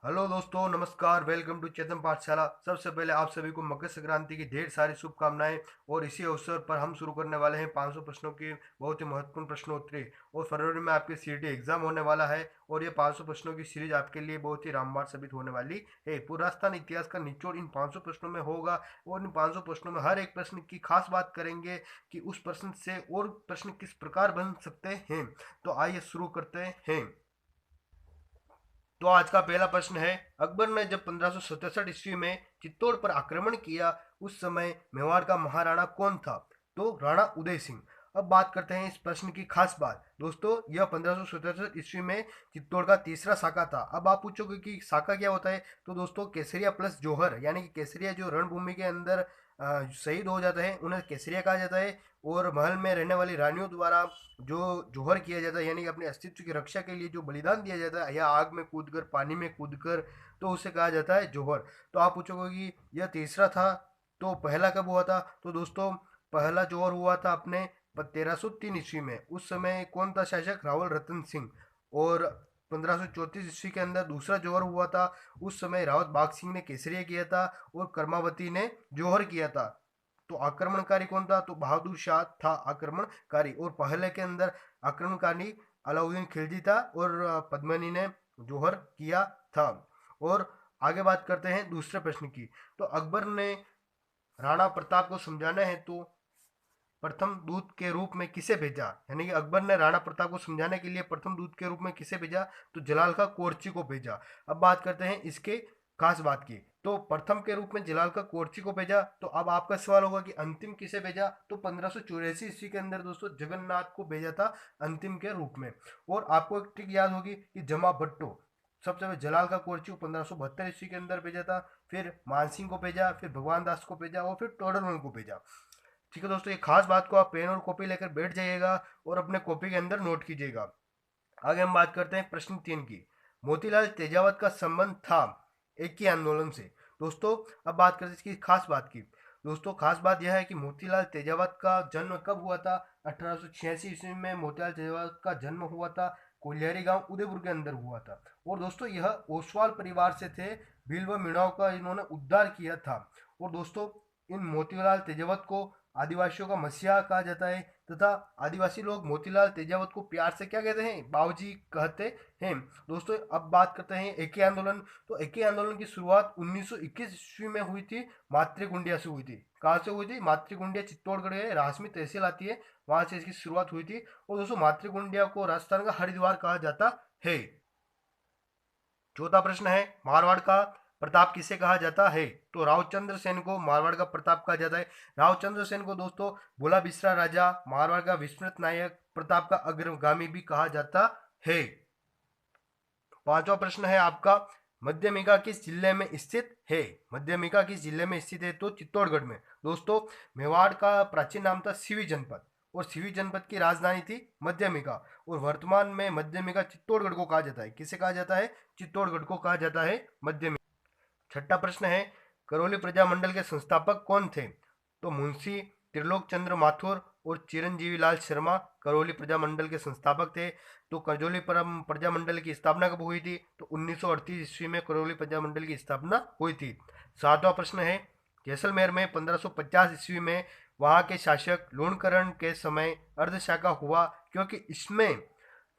Hello दोस्तों, नमस्कार। Welcome to चेतन पाठशाला। सबसे पहले आप सभी को मकर संक्रांति की ढेर सारी शुभकामनाएं। और इसी अवसर पर हम शुरू करने वाले हैं 500 प्रश्नों की बहुत ही महत्वपूर्ण प्रश्नोत्तरी। और फरवरी में आपकी सीटी एग्जाम होने वाला है और ये 500 प्रश्नों की सीरीज आपके लिए बहुत ही रामबाण साबित होने वाली है। पुरातन इतिहास का निचोड़ इन 500 प्रश्नों में होगा और इन 500 प्रश्नों में हर एक प्रश्न की खास बात करेंगे कि उस प्रश्न से और प्रश्न किस प्रकार बन सकते हैं। तो आइए शुरू करते हैं। तो आज का पहला प्रश्न है, अकबर ने जब 1567 ईस्वी में चित्तौड़ पर आक्रमण किया उस समय मेवाड़ का महाराणा कौन था? तो राणा उदय सिंह। अब बात करते हैं इस प्रश्न की खास बात। दोस्तों, यह 1567 ईस्वी में चित्तौड़ का तीसरा साका था। अब आप पूछोगे कि साका क्या होता है? तो दोस्तों, केसरिया प्लस जौहर, यानी कि केसरिया जो रणभूमि के अंदर शहीद हो जाते हैं उन्हें केसरिया कहा जाता है। और महल में रहने वाली रानियों द्वारा जो जौहर किया जाता है, यानी कि अपने अस्तित्व की रक्षा के लिए जो बलिदान दिया जाता है, या आग में कूदकर, पानी में कूदकर, तो उसे कहा जाता है जौहर। तो आप पूछोगे कि यह तीसरा था, तो पहला कब हुआ था? तो दोस्तों, पहला जौहर हुआ था अपने 1303 ईस्वी में। उस समय कौन था शासक? रावल रतन सिंह। और 1534 ईस्वी के अंदर दूसरा जौहर हुआ था। उस समय रावत बाग सिंह ने केसरिया किया था और कर्मावती ने जौहर किया था। तो आक्रमणकारी कौन था? तो बहादुर शाह था आक्रमणकारी। और पहले के अंदर आक्रमणकारी अलाउद्दीन खिलजी था और पद्मिनी ने जौहर किया था। और आगे बात करते हैं दूसरे प्रश्न की। तो अकबर ने राणा प्रताप को समझाना है तो प्रथम दूत के रूप में किसे भेजा? यानी कि अकबर ने राणा प्रताप को समझाने के लिए प्रथम दूत के रूप में किसे भेजा? तो जलाल का कोर्ची को भेजा। अब बात करते हैं इसके खास बात की। तो प्रथम के रूप में जलाल का कोर्ची को भेजा। तो अब आपका सवाल होगा कि अंतिम किसे भेजा? तो 1584 ईस्वी के अंदर दोस्तों जगन्नाथ को भेजा था अंतिम के रूप में। और आपको एक ट्रिक याद होगी कि जमा भट्टो, सबसे पहले जलाल का कोर्ची 1572 ईस्वी के अंदर भेजा था, फिर मानसिंह को भेजा, फिर भगवान दास को भेजा और फिर टोडरमल को भेजा। ठीक है दोस्तों, ये खास बात को आप पेन और कॉपी लेकर बैठ जाइएगा और अपने कॉपी के अंदर नोट कीजिएगा। आगे हम बात करते हैं प्रश्न 3 की। मोतीलाल तेजावत का संबंध था एक ही आंदोलन से। दोस्तों, अब बात करते हैं इसकी खास बात की। दोस्तों, खास बात यह है कि मोतीलाल तेजावत का जन्म कब हुआ था? 1886 ईस्वी में मोतीलाल तेजावत का जन्म हुआ था। कोलियारी गांव उदयपुर के अंदर हुआ था। और दोस्तों, यह ओसवाल परिवार से थे। भील व मीणाओं का इन्होंने उद्धार किया था। और दोस्तों, इन मोतीलाल तेजावत को आदिवासियों का मसीहा कहा जाता है। तथा आदिवासी लोग मोतीलाल तेजावत को प्यार से क्या कहते हैं? बाबूजी कहते हैं। दोस्तों, अब बात करते हैं एके आंदोलन। तो एके आंदोलन की शुरुआत 1921 ईस्वी में हुई थी। मातृकुंडिया से हुई थी। कहाँ से हुई थी? मातृकुंडिया चित्तौड़गढ़ है, रासमी तहसील आती है, वहां से इसकी शुरुआत हुई थी। और दोस्तों, मातृकुंडिया को राजस्थान का हरिद्वार कहा जाता है। चौथा प्रश्न है, मारवाड़ का प्रताप किसे कहा जाता है? तो रावचंद्र सेन को मारवाड़ का प्रताप कहा जाता है। रावचंद्र सेन को दोस्तों भोला बिसरा राजा, मारवाड़ का विस्मृत नायक, प्रताप का अग्रगामी भी कहा जाता है। पांचवा प्रश्न है आपका, मध्यमिका किस जिले में स्थित है? मध्यमिका किस जिले में स्थित है? तो चित्तौड़गढ़ में। दोस्तों, मेवाड़ का प्राचीन नाम था सिवी जनपद और सिवी जनपद की राजधानी थी मध्यमिका। और वर्तमान में मध्यमिका चित्तौड़गढ़ को कहा जाता है। किसे कहा जाता है? चित्तौड़गढ़ को कहा जाता है मध्यमिका। छठा प्रश्न है, करौली प्रजामंडल के संस्थापक कौन थे? तो मुंशी त्रिलोक चंद्र माथुर और चिरंजीवी लाल शर्मा करौली प्रजामंडल के संस्थापक थे। तो करौली प्रजामंडल की स्थापना कब हुई थी? तो 1938 ईस्वी में करौली प्रजामंडल की स्थापना हुई थी। सातवां प्रश्न है, जैसलमेर में 1550 ईस्वी में वहां के शासक लूणकरण के समय अर्धशाखा हुआ, क्योंकि इसमें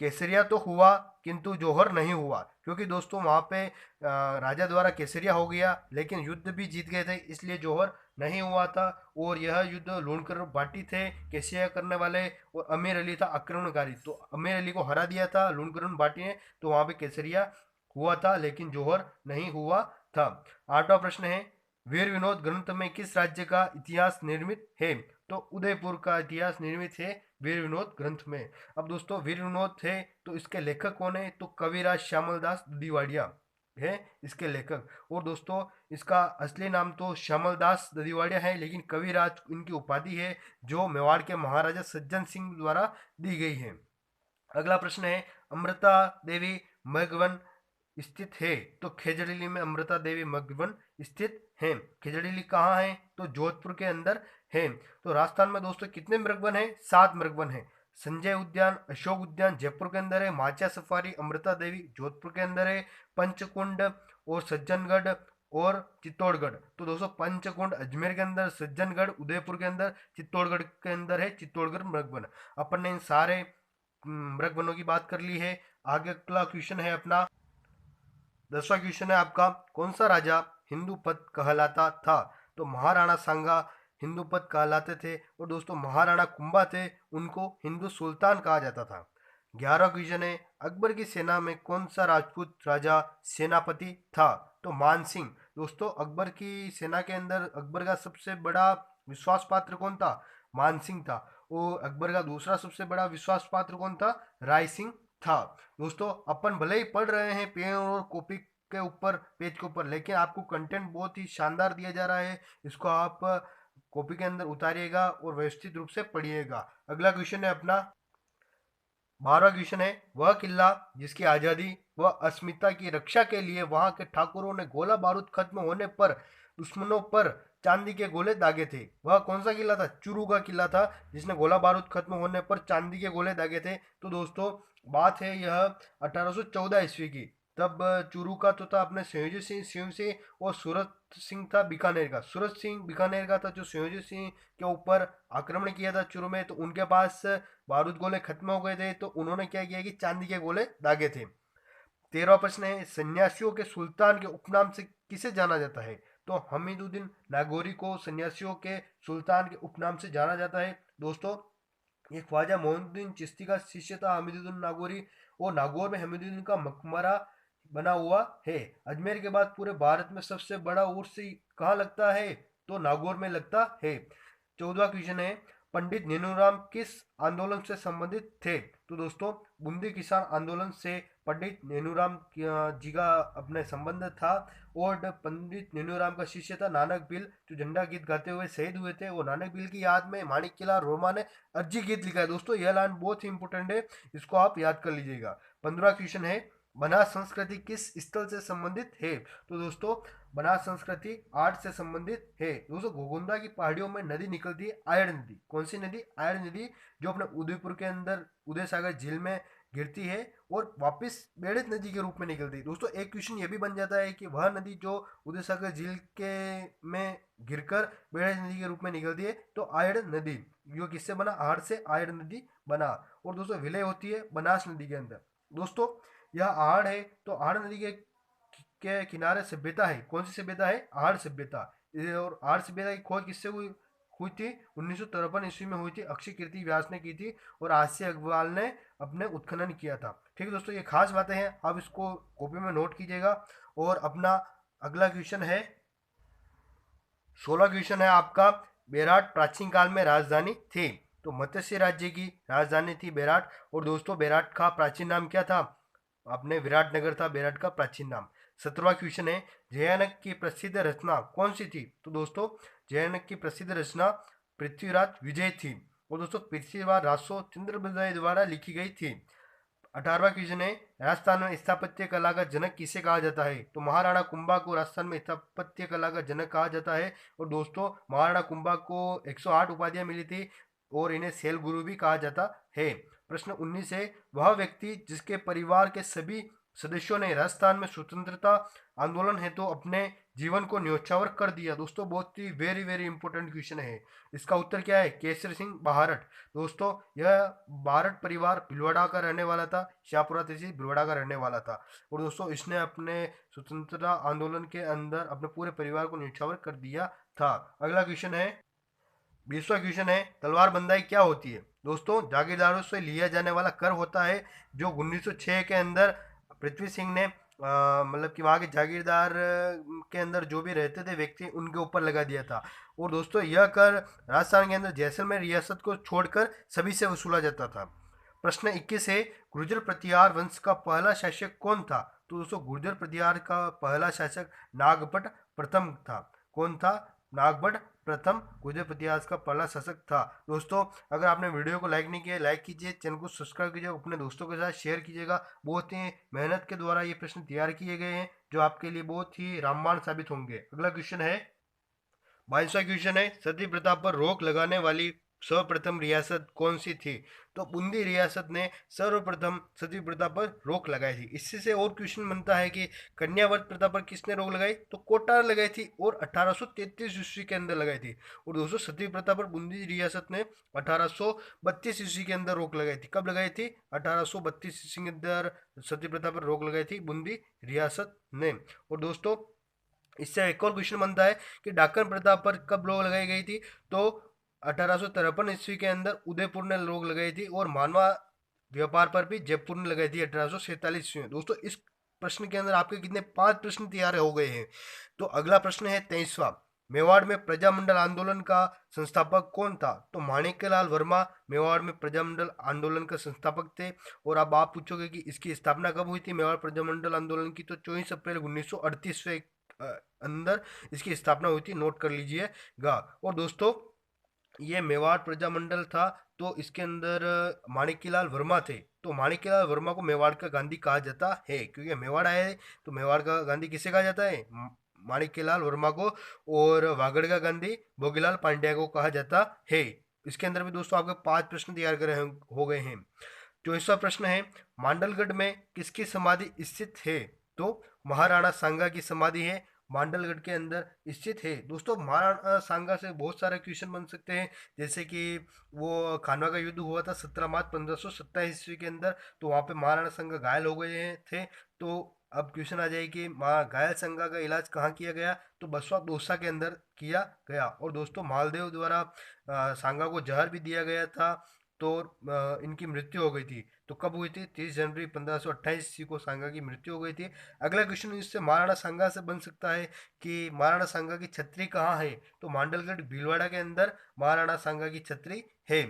केसरिया तो हुआ किंतु जौहर नहीं हुआ। क्योंकि दोस्तों, वहां पे राजा द्वारा केसरिया हो गया लेकिन युद्ध भी जीत गए थे, इसलिए जौहर नहीं हुआ था। और यह युद्ध लूणकर भाटी थे केसरिया करने वाले, और अमीर अली था आक्रमणकारी। तो अमीर अली को हरा दिया था लूणकरण भाटी ने, तो वहां पे केसरिया हुआ था लेकिन जौहर नहीं हुआ था। आठवां प्रश्न है, वीर विनोद ग्रंथ में किस राज्य का इतिहास निर्मित है? तो उदयपुर का इतिहास निर्मित है वीर विनोद ग्रंथ में। अब दोस्तों, वीर विनोद थे तो इसके लेखक कौन है? तो कविराज श्यामल दास ददीवाड़िया है इसके लेखक। और दोस्तों, इसका असली नाम तो श्यामल दास ददीवाड़िया है, लेकिन कविराज इनकी उपाधि है जो मेवाड़ के महाराजा सज्जन सिंह द्वारा दी गई है। अगला प्रश्न है, अमृता देवी मघवन स्थित है? तो खेजड़ीली में अमृता देवी मघवन स्थित है। खेजड़ीली कहाँ है? तो जोधपुर के अंदर है। तो राजस्थान में दोस्तों कितने मृगवन है? 7 मृगवन है। संजय उद्यान, अशोक उद्यान जयपुर के अंदर है, माचा सफारी अमृता देवी जोधपुर के अंदर है, पंचकुंड और सज्जनगढ़ और चित्तौड़गढ़। तो दोस्तों पंचकुंड अजमेर के अंदर, सज्जनगढ़ उदयपुर के अंदर, चित्तौड़गढ़ के अंदर है चित्तौड़गढ़ मृगवन। अपन ने इन सारे मृगवनों की बात कर ली है। आगे अगला क्वेश्चन है अपना 10वां क्वेश्चन है आपका, कौन सा राजा हिंदूपद कहलाता था? तो महाराणा सांगा हिंदूपद कहलाते थे। और दोस्तों महाराणा कुंभा थे, उनको हिंदू सुल्तान कहा जाता था। 11वां क्वेश्चन है, अकबर की सेना में कौन सा राजपूत राजा सेनापति था? तो मानसिंह। दोस्तों अकबर की सेना के अंदर अकबर का सबसे बड़ा विश्वास पात्र कौन था? मानसिंह था। और अकबर का दूसरा सबसे बड़ा विश्वास पात्र कौन था? राय सिंह था। दोस्तों अपन भले ही पढ़ रहे हैं पेन और कॉपी के ऊपर, पेज के ऊपर, लेकिन आपको कंटेंट बहुत ही शानदार दिया जा रहा है। इसको आप कॉपी के अंदर उतारिएगा और व्यवस्थित रूप से पढ़िएगा। अगला क्वेश्चन है अपना 12वां क्वेश्चन है, वह किला जिसकी आजादी व अस्मिता की रक्षा के लिए वहां के ठाकुरों ने गोला बारूद खत्म होने पर दुश्मनों पर चांदी के गोले दागे थे, वह कौन सा किला था? चूरू का किला था, जिसने गोला बारूद खत्म होने पर चांदी के गोले दागे थे। तो दोस्तों बात है यह 1814 ईस्वी की। तब चूरू का तो था अपने संयोजी सिंह सिंह से, और सूरत सिंह था बीकानेर का। सूरत सिंह बीकानेर का था जो संयोजी सिंह के ऊपर आक्रमण किया था चूरू में। तो उनके पास बारूद गोले खत्म हो गए थे, तो उन्होंने क्या किया कि चांदी के गोले दागे थे। 13वां प्रश्न है, सन्यासियों के सुल्तान के उपनाम से किसे जाना जाता है? तो हमीदुद्दीन नागौरी को सन्यासियों के सुल्तान के उपनाम से जाना जाता है। दोस्तों ये ख्वाजा मोइनुद्दीन चिश्ती का शिष्य था हमीदुद्दीन नागौरी, और नागौर में हमीदुद्दीन का मकबरा बना हुआ है। अजमेर के बाद पूरे भारत में सबसे बड़ा उर्स कहाँ लगता है? तो नागौर में लगता है। 14वां क्वेश्चन है, पंडित नेनूराम किस आंदोलन से संबंधित थे? तो दोस्तों बूंदी किसान आंदोलन से पंडित नेनूराम जी का अपने संबंध था। और पंडित नेनूराम का शिष्य था नानक बिल, जो झंडा गीत गाते हुए शहीद हुए थे। और नानक बिल की याद में माणिक किला रोमा ने अर्जी गीत लिखा है। दोस्तों यह लाइन बहुत ही इंपॉर्टेंट है, इसको आप याद कर लीजिएगा। 15वां क्वेश्चन है, बनास संस्कृति किस स्थल से संबंधित है? तो दोस्तों बनास संस्कृति आर्ट से संबंधित है। दोस्तों घोगुंदा की पहाड़ियों में नदी निकलती है, आयड़ नदी। कौन सी नदी? आयड़ नदी, जो अपने उदयपुर के अंदर उदय सागर झील में गिरती है और वापस बेड़ित नदी के रूप में निकलती है। दोस्तों एक क्वेश्चन ये भी बन जाता है कि वह नदी जो उदय सागर झील के में गिरकर बेड़ित नदी के रूप में निकलती है, तो आयड़ नदी, जो किससे बना? आड़ से आयड़ नदी बना। और दोस्तों विलय होती है बनास नदी के अंदर। दोस्तों यह आड़ है, तो आड़ नदी के किनारे सभ्यता है। कौन सी सभ्यता है? आड़ सभ्यता। और आड़ सभ्यता की खोज किससे हुई थी? 1953 ईस्वी में हुई थी, अक्षय कीर्ति व्यास ने की थी, और आसिफ अग्रवाल ने अपने उत्खनन किया था। ठीक है दोस्तों, ये खास बातें हैं, आप इसको कॉपी में नोट कीजिएगा। और अपना अगला क्वेश्चन है 16 क्वेश्चन है आपका, बेराट प्राचीन काल में राजधानी थी? तो मत्स्य राज्य की राजधानी थी बेराट। और दोस्तों बेराट का प्राचीन नाम क्या था? अपने विराटनगर था बेराट का प्राचीन नाम। 17वां क्वेश्चन है, जयानक की प्रसिद्ध रचना कौन सी थी? तो दोस्तों जयानक की प्रसिद्ध रचना पृथ्वीराज विजय थी। और दोस्तों पृथ्वीराज रासो चंद्रबंदय द्वारा लिखी गई थी। 18वां क्वेश्चन है, राजस्थान में स्थापत्य कला का जनक किसे कहा जाता है? तो महाराणा कुंभा को राजस्थान में स्थापत्य कला का जनक कहा जाता है। और दोस्तों महाराणा कुंभा को 108 उपाधियां मिली थी, और इन्हें सेल गुरु भी कहा जाता है। प्रश्न 19 है, वह व्यक्ति जिसके परिवार के सभी सदस्यों ने राजस्थान में स्वतंत्रता आंदोलन हेतु तो अपने जीवन को न्योछावर कर दिया। दोस्तों बहुत ही वेरी वेरी इंपॉर्टेंट क्वेश्चन है। इसका उत्तर क्या है? केसरी सिंह बाहरट। दोस्तों यह बाहरट परिवार भिलवाड़ा का रहने वाला था, शाहपुरा तहसील भिलवाड़ा का रहने वाला था। और दोस्तों इसने अपने स्वतंत्रता आंदोलन के अंदर अपने पूरे परिवार को न्योछावर कर दिया था। अगला क्वेश्चन है 20वां क्वेश्चन है, तलवार बंदाई क्या होती है? दोस्तों जागीरदारों से लिया जाने वाला कर होता है, जो 1906 के अंदर पृथ्वी सिंह ने मतलब कि वहाँ के जागीरदार के अंदर जो भी रहते थे व्यक्ति, उनके ऊपर लगा दिया था। और दोस्तों यह कर राजस्थान के अंदर जैसलमेर रियासत को छोड़कर सभी से वसूला जाता था। प्रश्न 21 है, गुर्जर प्रतिहार वंश का पहला शासक कौन था? तो दोस्तों गुर्जर प्रतिहार का पहला शासक नागभट्ट प्रथम था। कौन था? नागभट्ट प्रथम गुर्जर प्रतिहार का पहला शासक था। दोस्तों अगर आपने वीडियो को लाइक नहीं किया, लाइक कीजिए, चैनल को सब्सक्राइब कीजिए, अपने दोस्तों के साथ शेयर कीजिएगा। बहुत ही मेहनत के द्वारा ये प्रश्न तैयार किए गए हैं, जो आपके लिए बहुत ही रामबाण साबित होंगे। अगला क्वेश्चन है 22वां क्वेश्चन है, सती प्रथा पर रोक लगाने वाली सर्वप्रथम रियासत कौन सी थी? तो बूंदी रियासत ने सर्वप्रथम सती प्रथा पर रोक लगाई थी। इससे से और क्वेश्चन बनता है कि कन्यावर्त प्रथा पर किसने रोक लगाई? तो कोटा ने लगाई थी और 1833 ईस्वी के अंदर लगाई थी। और दोस्तों सती प्रथा पर बूंदी रियासत ने 1832 ईस्वी के अंदर रोक लगाई थी। कब लगाई थी? 1832 ईस्वी के अंदर सती प्रथा पर रोक लगाई थी बूंदी रियासत ने। और दोस्तों इससे एक और क्वेश्चन बनता है कि डाकन प्रथा पर कब रोक लगाई गई थी? तो 1853 ईस्वी के अंदर उदयपुर ने रोक लगाई थी और मानवा व्यापार पर भी जयपुर ने लगाई थी 1847 ईस्वी में। दोस्तों इस प्रश्न के अंदर आपके कितने 5 प्रश्न तैयार हो गए हैं। तो अगला प्रश्न है 23वां। मेवाड़ में प्रजामंडल आंदोलन का संस्थापक कौन था? तो माणिक्यलाल वर्मा मेवाड़ में प्रजामंडल आंदोलन का संस्थापक थे। और अब आप पूछोगे कि इसकी स्थापना कब हुई थी मेवाड़ प्रजामंडल आंदोलन की? तो 24 अप्रैल 1938 से अंदर इसकी स्थापना हुई थी, नोट कर लीजिएगा। और दोस्तों ये मेवाड़ प्रजामंडल था, तो इसके अंदर माणिक्यलाल वर्मा थे। तो माणिक्यलाल वर्मा को मेवाड़ का गांधी कहा जाता है, क्योंकि मेवाड़ आए तो मेवाड़ का गांधी किसे कहा जाता है? माणिक्यलाल वर्मा को। और वागड़ का गांधी भोगीलाल पांड्या को कहा जाता है। इसके अंदर भी दोस्तों आपके 5 प्रश्न तैयार करे हो गए हैं। 24वां प्रश्न है मांडलगढ़ में किसकी समाधि स्थित है? तो महाराणा सांगा की समाधि है मांडलगढ़ के अंदर स्थित है। दोस्तों महाराणा सांगा से बहुत सारे क्वेश्चन बन सकते हैं, जैसे कि वो खानवा का युद्ध हुआ था 17 मार्च 1527 ईस्वी के अंदर, तो वहाँ पे महाराणा सांगा घायल हो गए थे। तो अब क्वेश्चन आ जाए कि घायल सांगा का इलाज कहाँ किया गया? तो बसवा दौसा के अंदर किया गया। और दोस्तों मालदेव द्वारा सांगा को जहर भी दिया गया था, तो इनकी मृत्यु हो गई थी। तो कब हुई थी? 30 जनवरी 1528 ईस्वी को सांगा की मृत्यु हो गई थी। अगला क्वेश्चन इससे महाराणा सांगा से बन सकता है कि महाराणा सांगा की छतरी कहाँ है? तो मांडलगढ़ भीलवाड़ा के अंदर महाराणा सांगा की छतरी है।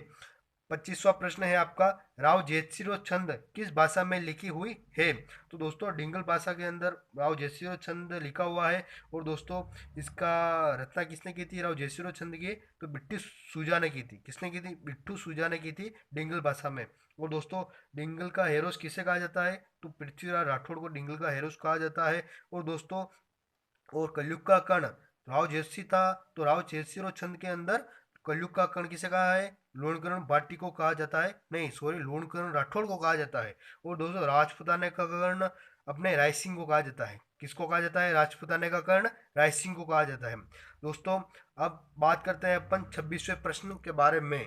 25वां प्रश्न है आपका राव जेतसिरो छंद किस भाषा में लिखी हुई है? तो दोस्तों डिंगल भाषा के अंदर राव जेतसिरो छंद लिखा हुआ है। और दोस्तों इसका रचना किसने की थी राव जेतसिरो छंद की? तो बिट्टू सूजा ने की थी। किसने की थी? बिट्टू सूजा ने की थी डिंगल भाषा में। और दोस्तों डिंगल का हेरोस किसे कहा जाता है? तो पृथ्वीराज राठौड़ को डिंगल का हेरोस कहा जाता है। और दोस्तों और कलयुग का कर्ण राव जयसी था, तो राव जयसिरो छंद के अंदर कलयुग का कर्ण किसे कहा है? लूणकरण भाटी को कहा जाता है, नहीं सॉरी लूणकरण राठौड़ को कहा जाता है। और दोस्तों राजपुताने का कर्ण अपने राय सिंह को कहा जाता है। किसको कहा जाता है? राजपुताने का कर्ण राय सिंह को कहा जाता है। दोस्तों अब बात करते हैं अपन 26वें प्रश्न के बारे में।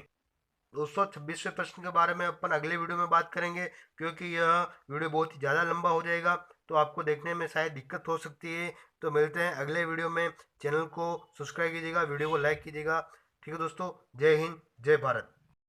दोस्तों 26वें प्रश्न के बारे में अपन अगले वीडियो में बात करेंगे, क्योंकि यह वीडियो बहुत ही ज़्यादा लंबा हो जाएगा, तो आपको देखने में शायद दिक्कत हो सकती है। तो मिलते हैं अगले वीडियो में। चैनल को सब्सक्राइब कीजिएगा, वीडियो को लाइक कीजिएगा। ठीक है दोस्तों, जय हिंद जय भारत।